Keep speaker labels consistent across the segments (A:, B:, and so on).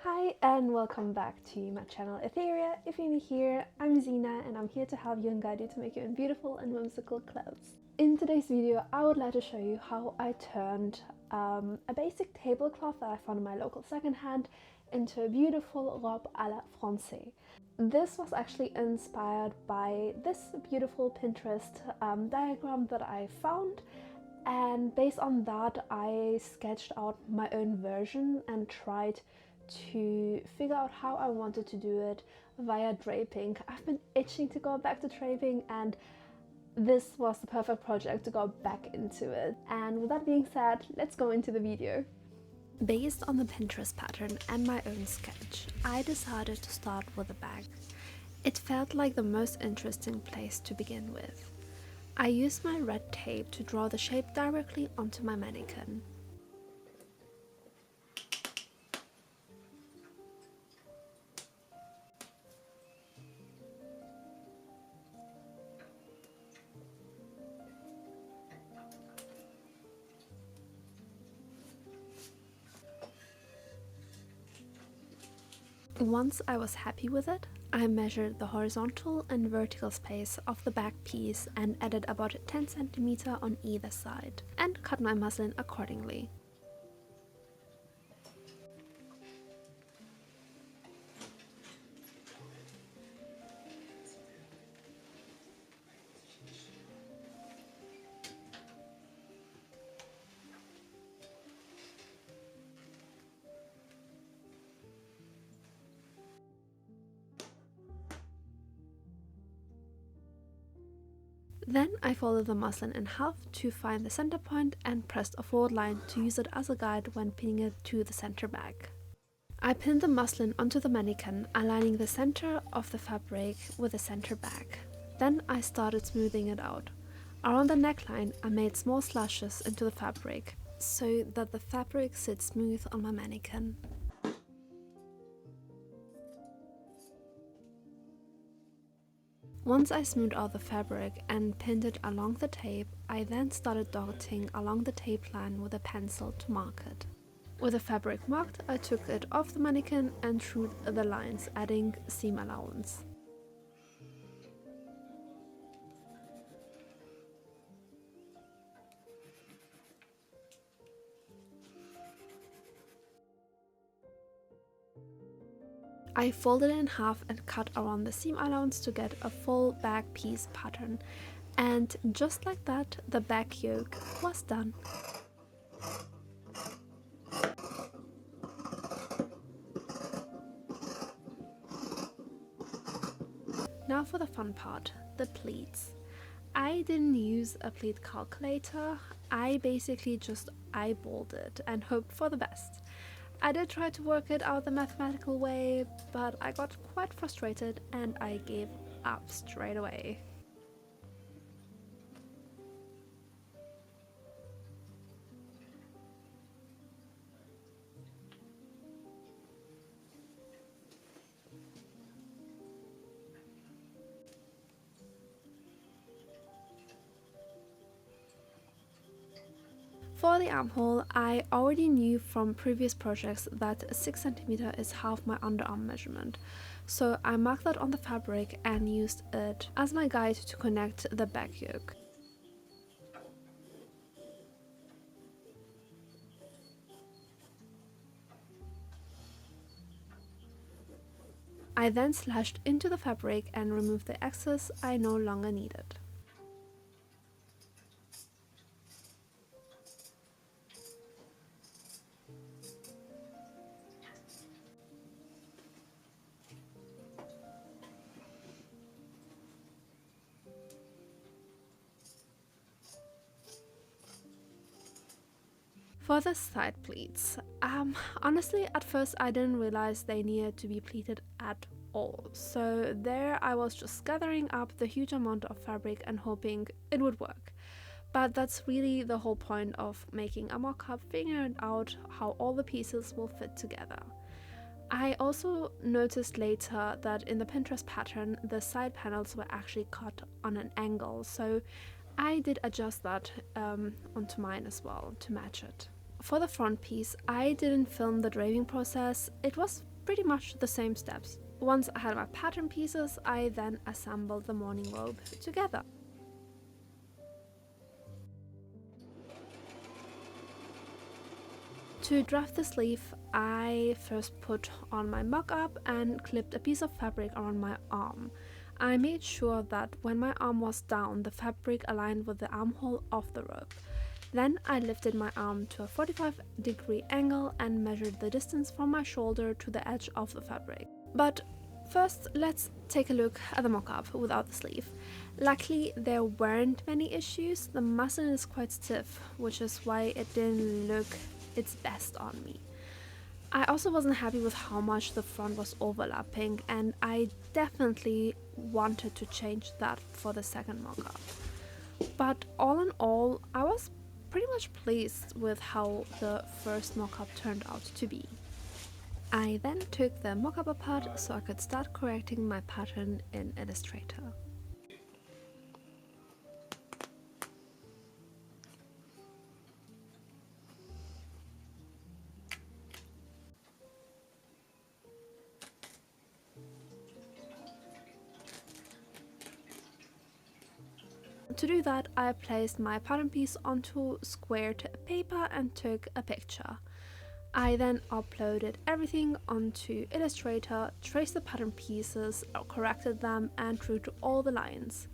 A: Hi and welcome back to my channel Aetherea. If you're new here, I'm Zina and I'm here to help you and guide you to make your own beautiful and whimsical clothes. In today's video, I would like to show you how I turned a basic tablecloth that I found in my local secondhand into a beautiful robe à la française. This was actually inspired by this beautiful Pinterest diagram that I found, and based on that I sketched out my own version and tried to figure out how I wanted to do it via draping. I've been itching to go back to draping, and this was the perfect project to go back into it. And with that being said, let's go into the video. Based on the Pinterest pattern and my own sketch, I decided to start with a bag. It felt like the most interesting place to begin with. I used my red tape to draw the shape directly onto my mannequin. Once I was happy with it, I measured the horizontal and vertical space of the back piece and added about 10 cm on either side, and cut my muslin accordingly. Then I folded the muslin in half to find the center point and pressed a forward line to use it as a guide when pinning it to the center back. I pinned the muslin onto the mannequin, aligning the center of the fabric with the center back. Then I started smoothing it out. Around the neckline, I made small slashes into the fabric so that the fabric sits smooth on my mannequin. Once I smoothed out the fabric and pinned it along the tape, I then started dotting along the tape line with a pencil to mark it. With the fabric marked, I took it off the mannequin and drew the lines, adding seam allowance. I folded it in half and cut around the seam allowance to get a full back piece pattern, and just like that, the back yoke was done. Now for the fun part, the pleats. I didn't use a pleat calculator, I basically just eyeballed it and hoped for the best. I did try to work it out the mathematical way, but I got quite frustrated and I gave up straight away. For the armhole, I already knew from previous projects that 6 cm is half my underarm measurement, so I marked that on the fabric and used it as my guide to connect the back yoke. I then slashed into the fabric and removed the excess I no longer needed. For the side pleats, honestly at first I didn't realize they needed to be pleated at all, so there I was just gathering up the huge amount of fabric and hoping it would work. But that's really the whole point of making a mock-up, figuring out how all the pieces will fit together. I also noticed later that in the Pinterest pattern the side panels were actually cut on an angle, so I did adjust that onto mine as well to match it. For the front piece, I didn't film the draping process. It was pretty much the same steps. Once I had my pattern pieces, I then assembled the morning robe together. To draft the sleeve, I first put on my mock-up and clipped a piece of fabric around my arm. I made sure that when my arm was down, the fabric aligned with the armhole of the robe. Then I lifted my arm to a 45-degree angle and measured the distance from my shoulder to the edge of the fabric. But first, let's take a look at the mock-up without the sleeve. Luckily, there weren't many issues. The muslin is quite stiff, which is why it didn't look its best on me. I also wasn't happy with how much the front was overlapping, and I definitely wanted to change that for the second mock-up. But all in all, I was pretty much pleased with how the first mock-up turned out to be. I then took the mock-up apart so I could start correcting my pattern in Illustrator. To do that, I placed my pattern piece onto squared paper and took a picture. I then uploaded everything onto Illustrator, traced the pattern pieces, corrected them and drew to all the lines.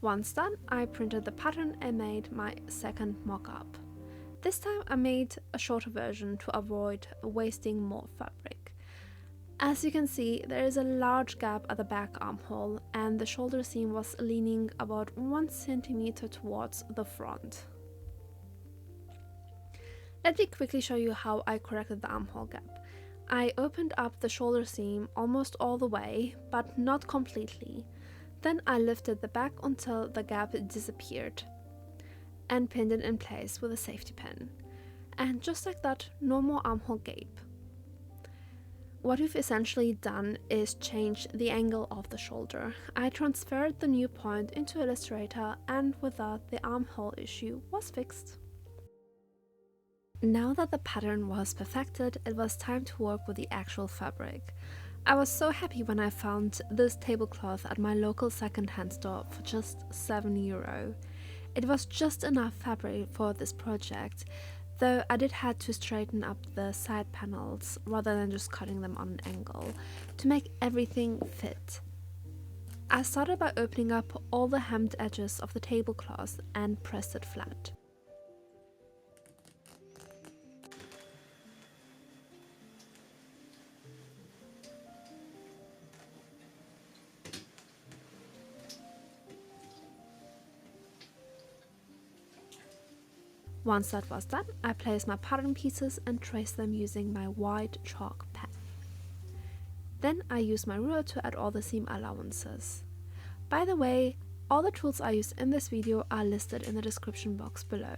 A: Once done, I printed the pattern and made my second mock-up. This time I made a shorter version to avoid wasting more fabric. As you can see, there is a large gap at the back armhole and the shoulder seam was leaning about 1 centimeter towards the front. Let me quickly show you how I corrected the armhole gap. I opened up the shoulder seam almost all the way, but not completely. Then I lifted the back until the gap disappeared and pinned it in place with a safety pin. And just like that, no more armhole gape. What we've essentially done is change the angle of the shoulder. I transferred the new point into Illustrator and with that the armhole issue was fixed. Now that the pattern was perfected, it was time to work with the actual fabric. I was so happy when I found this tablecloth at my local secondhand store for just €7. It was just enough fabric for this project, though I did have to straighten up the side panels rather than just cutting them on an angle to make everything fit. I started by opening up all the hemmed edges of the tablecloth and pressed it flat. Once that was done, I placed my pattern pieces and traced them using my white chalk pen. Then I used my ruler to add all the seam allowances. By the way, all the tools I used in this video are listed in the description box below.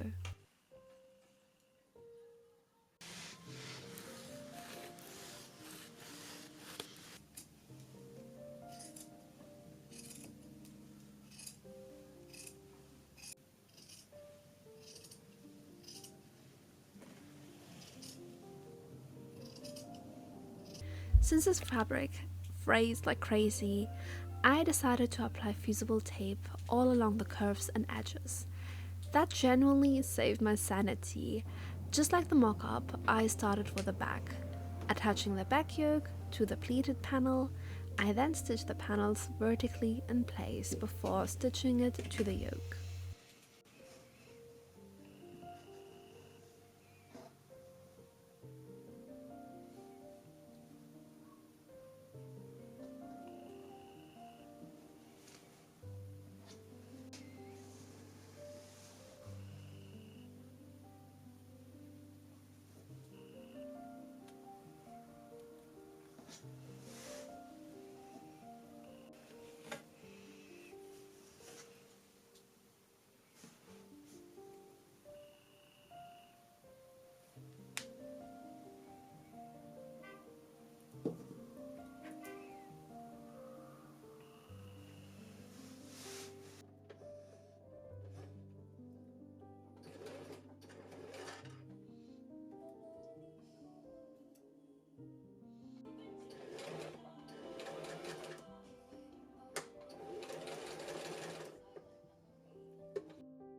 A: Since this fabric frays like crazy, I decided to apply fusible tape all along the curves and edges. That genuinely saved my sanity. Just like the mock-up, I started with the back, attaching the back yoke to the pleated panel. I then stitched the panels vertically in place before stitching it to the yoke.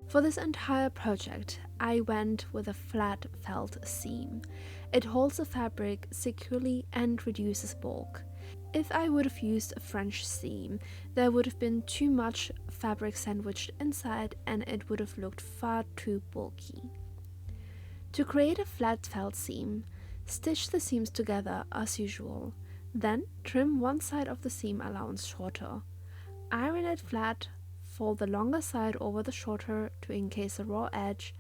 A: For this entire project, I went with a flat felt seam. It holds the fabric securely and reduces bulk. If I would have used a French seam, there would have been too much fabric sandwiched inside and it would have looked far too bulky. To create a flat felt seam, stitch the seams together as usual, then trim one side of the seam allowance shorter. Iron it flat, fold the longer side over the shorter to encase the raw edge,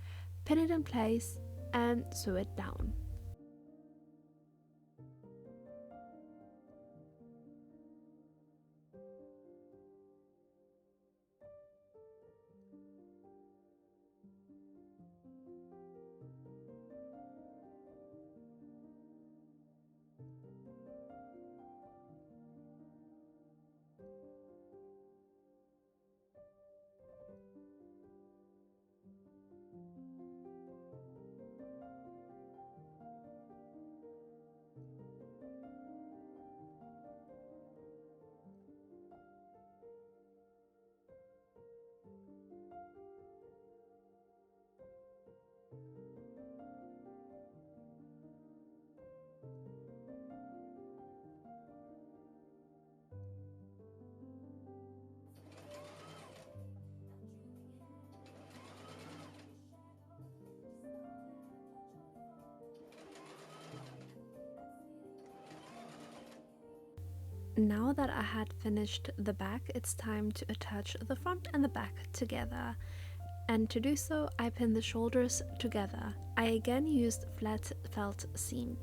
A: pin it in place and sew it down. Now that I had finished the back, it's time to attach the front and the back together. And to do so, I pinned the shoulders together. I again used flat felt seam.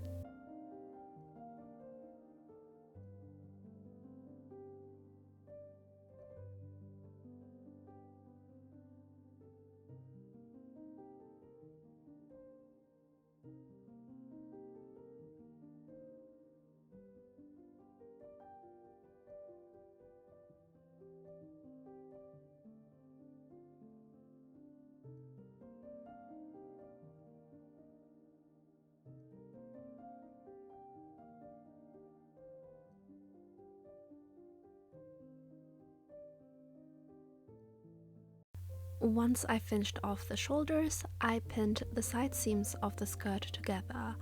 A: Once I finished off the shoulders, I pinned the side seams of the skirt together,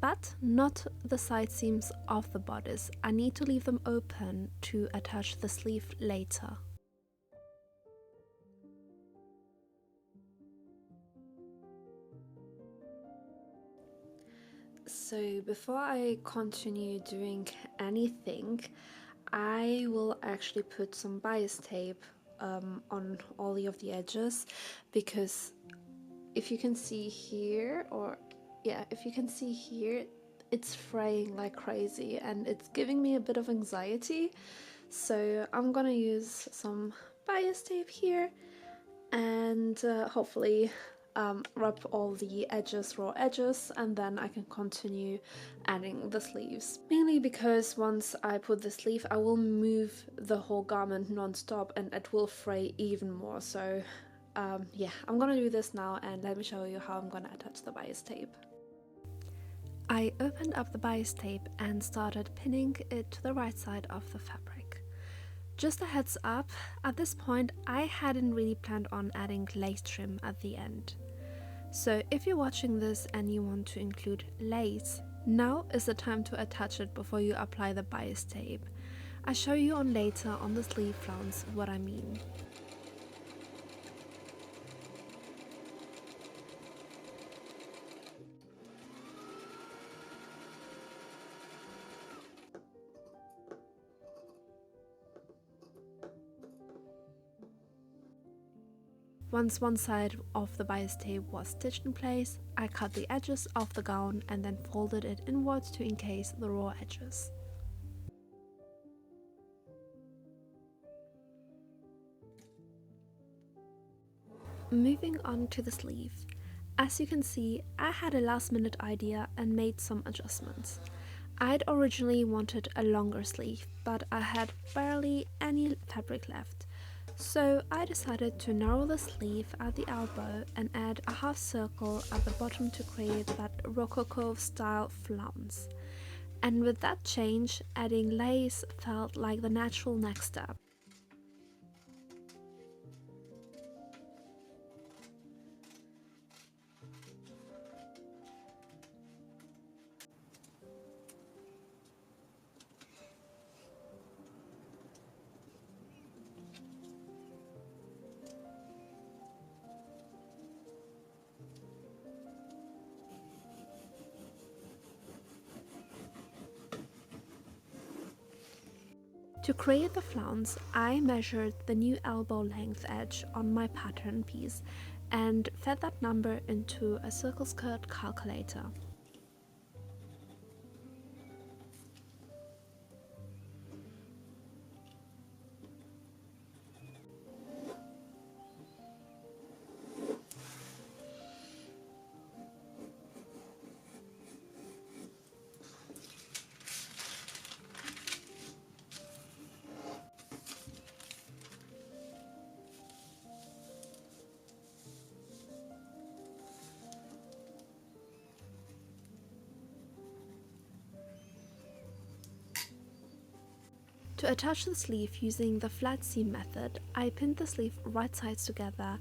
A: but not the side seams of the bodice. I need to leave them open to attach the sleeve later. So before I continue doing anything, I will actually put some bias tape on all of the edges, because if you can see here, if you can see here, it's fraying like crazy and it's giving me a bit of anxiety. So I'm gonna use some bias tape here and hopefully rub all the edges, raw edges, and then I can continue adding the sleeves. Mainly because once I put the sleeve, I will move the whole garment non-stop and it will fray even more. So yeah, I'm gonna do this now and let me show you how I'm gonna attach the bias tape. I opened up the bias tape and started pinning it to the right side of the fabric. Just a heads up, at this point I hadn't really planned on adding lace trim at the end. So if you're watching this and you want to include lace, now is the time to attach it before you apply the bias tape. I'll show you on later on the sleeve flounce what I mean. Once one side of the bias tape was stitched in place, I cut the edges of the gown and then folded it inwards to encase the raw edges. Moving on to the sleeve. As you can see, I had a last minute idea and made some adjustments. I'd originally wanted a longer sleeve, but I had barely any fabric left. So I decided to narrow the sleeve at the elbow and add a half circle at the bottom to create that Rococo-style flounce. And with that change, adding lace felt like the natural next step. To create the flounce, I measured the new elbow length edge on my pattern piece and fed that number into a circle skirt calculator. To attach the sleeve using the flat seam method, I pinned the sleeve right sides together,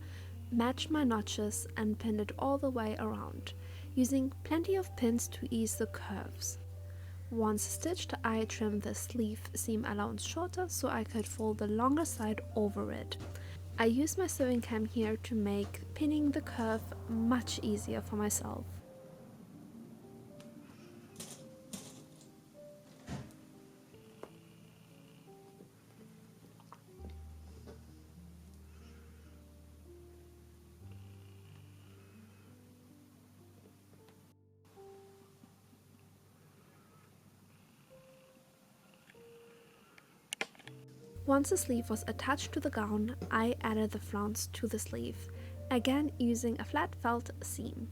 A: matched my notches and pinned it all the way around, using plenty of pins to ease the curves. Once stitched, I trimmed the sleeve seam allowance shorter so I could fold the longer side over it. I used my sewing cam here to make pinning the curve much easier for myself. Once the sleeve was attached to the gown, I added the flounce to the sleeve, again using a flat felt seam.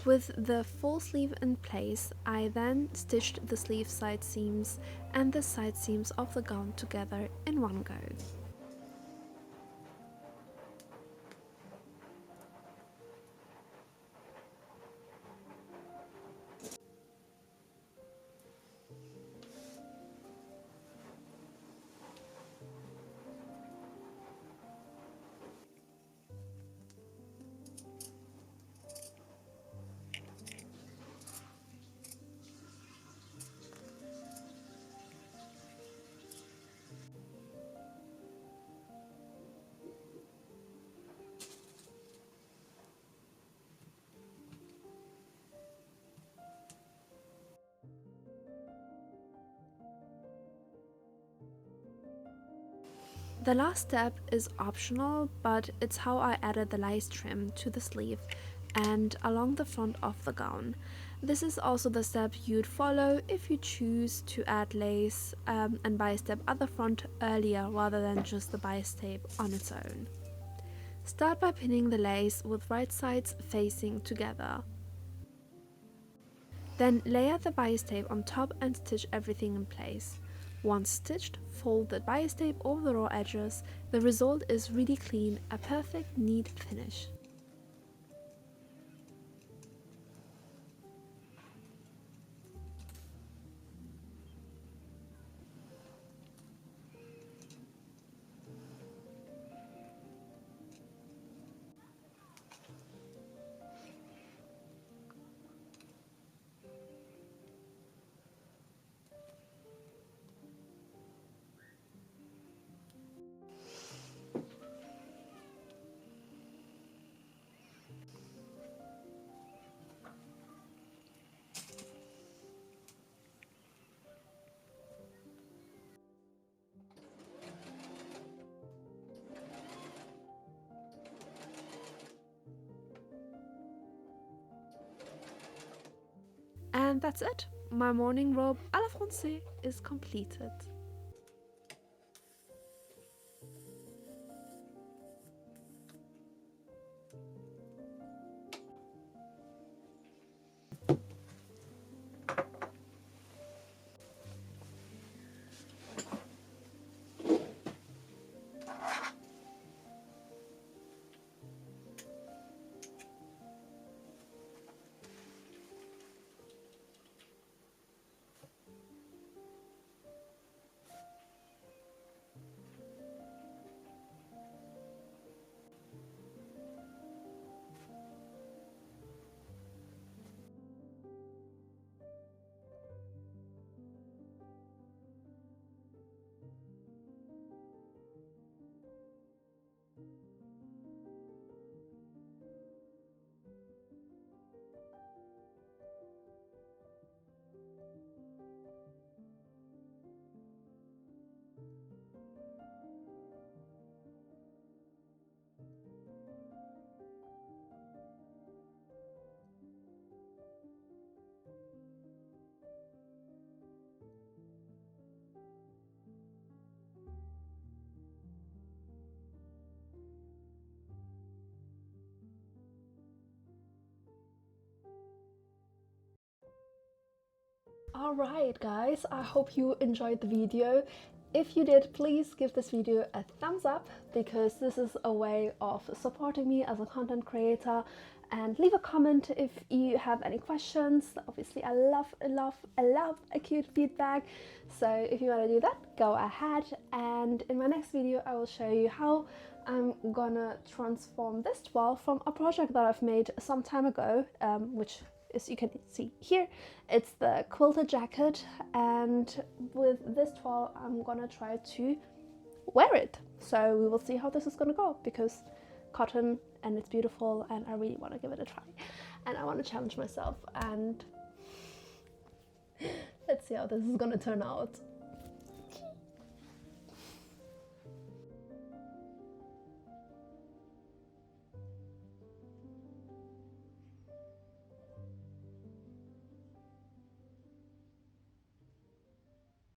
A: With the full sleeve in place, I then stitched the sleeve side seams and the side seams of the gown together in one go. The last step is optional, but it's how I added the lace trim to the sleeve and along the front of the gown. This is also the step you'd follow if you choose to add lace and bias tape at the front earlier rather than just the bias tape on its own. Start by pinning the lace with right sides facing together. Then layer the bias tape on top and stitch everything in place. Once stitched, fold the bias tape over the raw edges. The result is really clean, a perfect neat finish. And that's it. My morning robe à la française is completed. Alright guys, I hope you enjoyed the video. If you did, please give this video a thumbs up, because this is a way of supporting me as a content creator, and leave a comment if you have any questions. Obviously I love acute feedback, so if you want to do that, go ahead. And in my next video I will show you how I'm gonna transform this toile from a project that I've made some time ago, which as you can see here, it's the quilted jacket, and with this toile I'm gonna try to wear it. So we will see how this is gonna go, because cotton and it's beautiful and I really want to give it a try, and I want to challenge myself, and let's see how this is gonna turn out.